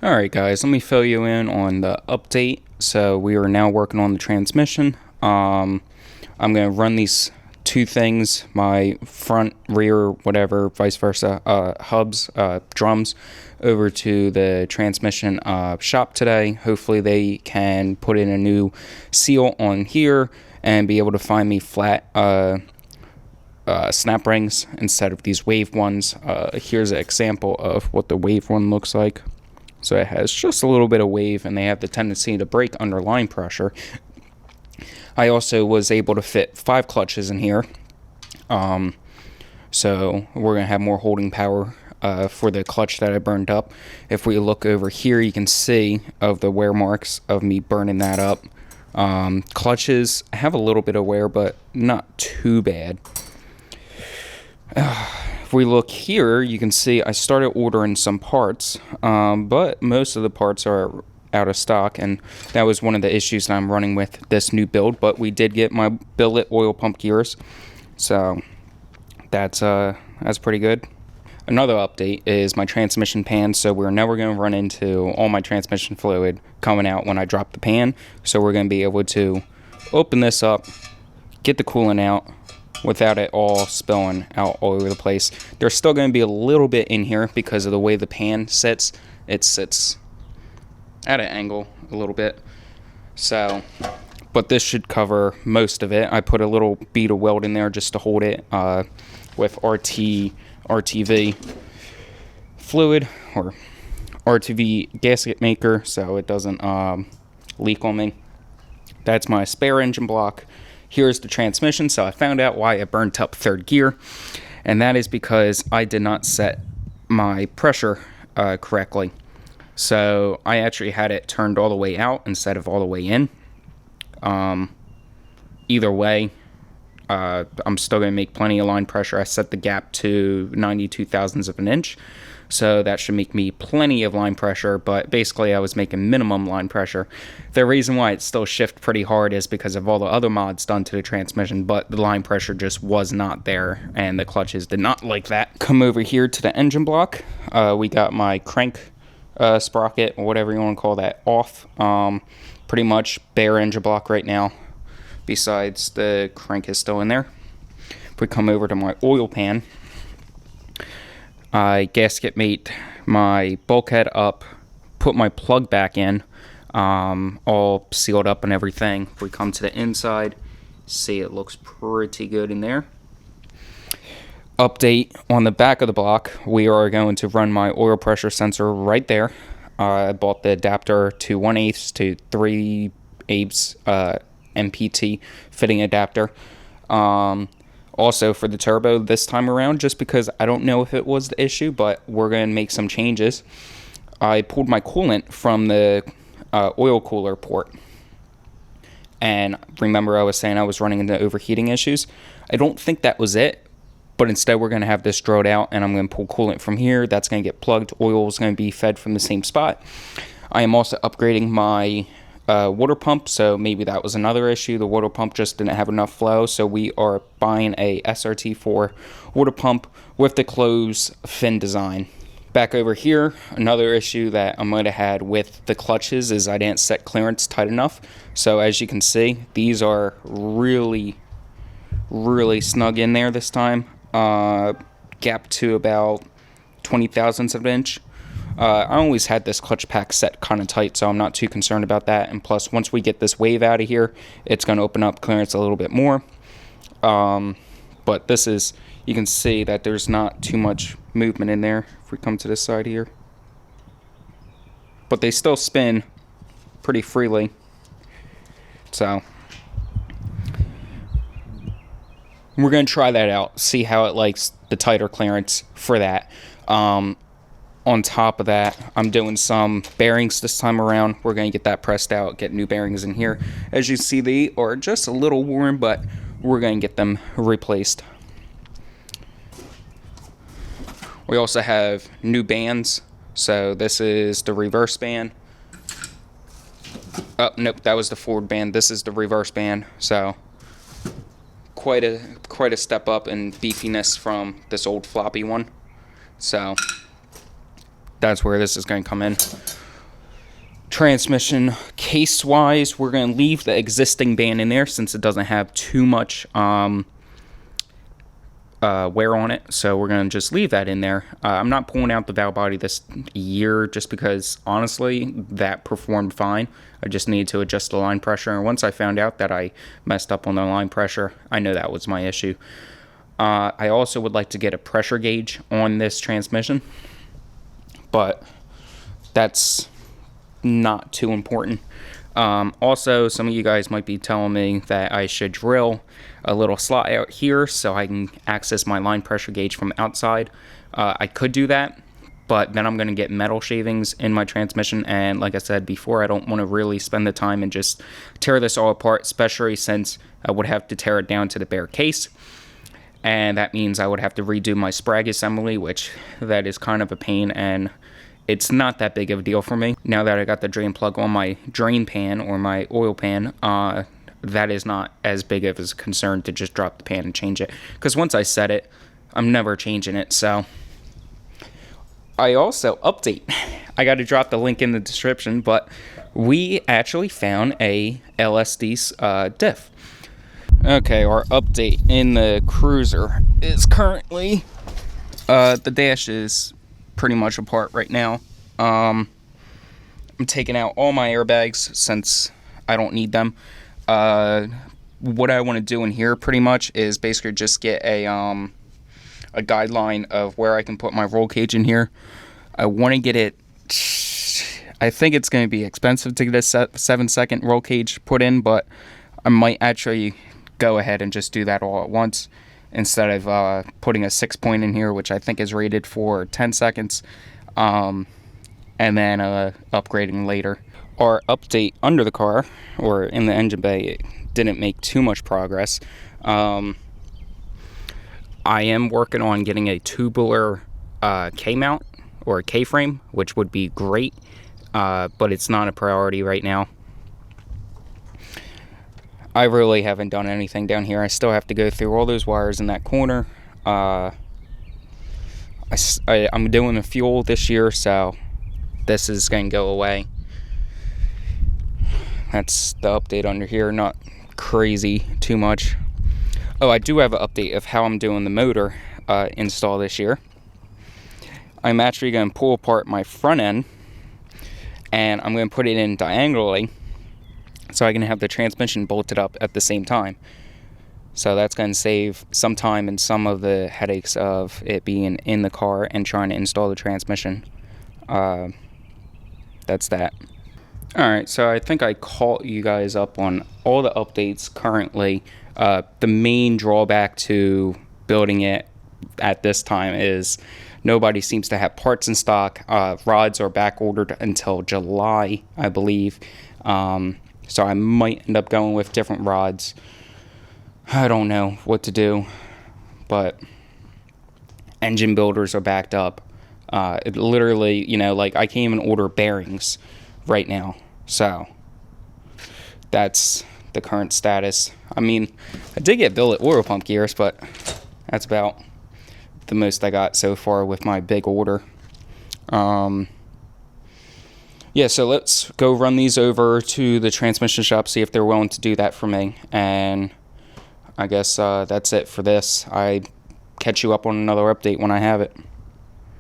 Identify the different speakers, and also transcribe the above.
Speaker 1: Alright guys, let me fill you in on the update. So we are now working on the transmission. I'm going to run these two things, my front, rear, whatever, vice versa, hubs, drums, over to the transmission shop today. Hopefully they can put in a new seal on here and be able to find me flat snap rings instead of these wave ones. Here's an example of what the wave one looks like. So it has just a little bit of wave, and they have the tendency to break under line pressure. I also was able to fit 5 clutches in here. So we're going to have more holding power for the clutch that I burned up. If we look over here, you can see of the wear marks of me burning that up. Clutches have a little bit of wear, but not too bad. If we look here, you can see I started ordering some parts, but most of the parts are out of stock, and that was one of the issues that I'm running with this new build. But we did get my billet oil pump gears, so that's pretty good. Another update is my transmission pan. So we're never going to run into all my transmission fluid coming out when I drop the pan. So we're going to be able to open this up, get the coolant out, without it all spilling out all over the place. There's still going to be a little bit in here because of the way the pan sits. It sits at an angle a little bit. So, but this should cover most of it. I put a little bead of weld in there just to hold it with RTV fluid or RTV gasket maker so it doesn't leak on me. That's my spare engine block. Here's the transmission. So I found out why it burnt up third gear, and that is because I did not set my pressure correctly. So I actually had it turned all the way out instead of all the way in. Either way, I'm still going to make plenty of line pressure. I set the gap to 92 thousandths of an inch. So that should make me plenty of line pressure, but basically I was making minimum line pressure. The reason why it still shifted pretty hard is because of all the other mods done to the transmission, but the line pressure just was not there, and the clutches did not like that. Come over here to the engine block. We got my crank sprocket, or whatever you want to call that, off. Pretty much bare engine block right now, besides the crank is still in there. If we come over to my oil pan, I gasket mate my bulkhead up, put my plug back in, all sealed up and everything. If we come to the inside, see it looks pretty good in there. Update on the back of the block, we are going to run my oil pressure sensor right there. I bought the adapter to 1/8 to 3/8 MPT fitting adapter. Also for the turbo this time around, just because I don't know if it was the issue, but we're going to make some changes. I pulled my coolant from the oil cooler port. And remember I was saying I was running into overheating issues? I don't think that was it, but instead we're going to have this drilled out, and I'm going to pull coolant from here. That's going to get plugged. Oil is going to be fed from the same spot. I am also upgrading my water pump, so maybe that was another issue. The water pump just didn't have enough flow, so we are buying a SRT4 water pump with the closed fin design. Back over here, another issue that I might have had with the clutches is I didn't set clearance tight enough. So as you can see, these are really snug in there this time. Gap to about 20 thousandths of an inch. I always had this clutch pack set kind of tight, so I'm not too concerned about that. And plus, once we get this wave out of here, it's going to open up clearance a little bit more. But this is, you can see that there's not too much movement in there if we come to this side here. But they still spin pretty freely. So we're going to try that out, see how it likes the tighter clearance for that. On top of that, I'm doing some bearings this time around. We're going to get that pressed out, get new bearings in here. As you see, they are just a little worn, but we're going to get them replaced. We also have new bands. So this is the reverse band. Oh, nope, that was the forward band. This is the reverse band. So quite a step up in beefiness from this old floppy one. So that's where this is going to come in. transmission case wise, we're going to leave the existing band in there since it doesn't have too much wear on it, so we're going to just leave that in there. I'm not pulling out the valve body this year just because honestly that performed fine. I just needed to adjust the line pressure, and once I found out that I messed up on the line pressure, I know that was my issue. I also would like to get a pressure gauge on this transmission, but that's not too important. Also, some of you guys might be telling me that I should drill a little slot out here so I can access my line pressure gauge from outside. I could do that, but then I'm going to get metal shavings in my transmission, and like I said before, I don't want to really spend the time and just tear this all apart, especially since I would have to tear it down to the bare case, and that means I would have to redo my sprag assembly, which that is kind of a pain, and it's not that big of a deal for me. Now that I got the drain plug on my drain pan or my oil pan, that is not as big of a concern to just drop the pan and change it. Because once I set it, I'm never changing it. So I also update. I got to drop the link in the description, but we actually found a LSD diff. Okay, our update in the Cruiser is currently, the dash is pretty much apart right now. I'm taking out all my airbags since I don't need them. What I want to do in here pretty much is basically just get a guideline of where I can put my roll cage in here. I want to get it, I think it's going to be expensive to get a 7-second roll cage put in, but I might actually go ahead and just do that all at once instead of putting a 6-point in here, which I think is rated for 10 seconds, and then upgrading later. Our update under the car, or in the engine bay, it didn't make too much progress. I am working on getting a tubular K-mount, or a K-frame, which would be great, but it's not a priority right now. I really haven't done anything down here. I still have to go through all those wires in that corner. I'm doing the fuel this year, so this is going to go away. That's the update under here. Not crazy too much. Oh, I do have an update of how I'm doing the motor install this year. I'm actually going to pull apart my front end, and I'm going to put it in diagonally so I can have the transmission bolted up at the same time. So that's going to save some time and some of the headaches of it being in the car and trying to install the transmission. That's that. Alright, so I think I caught you guys up on all the updates currently. The main drawback to building it at this time is nobody seems to have parts in stock. Rods are back ordered until July, I believe. So I might end up going with different rods. I don't know what to do, but engine builders are backed up. It literally, like I can't even order bearings right now. So that's the current status. I mean, I did get billet oil pump gears, but that's about the most I got so far with my big order. Yeah, so let's go run these over to the transmission shop, see if they're willing to do that for me. And I guess that's it for this. I catch you up on another update when I have it.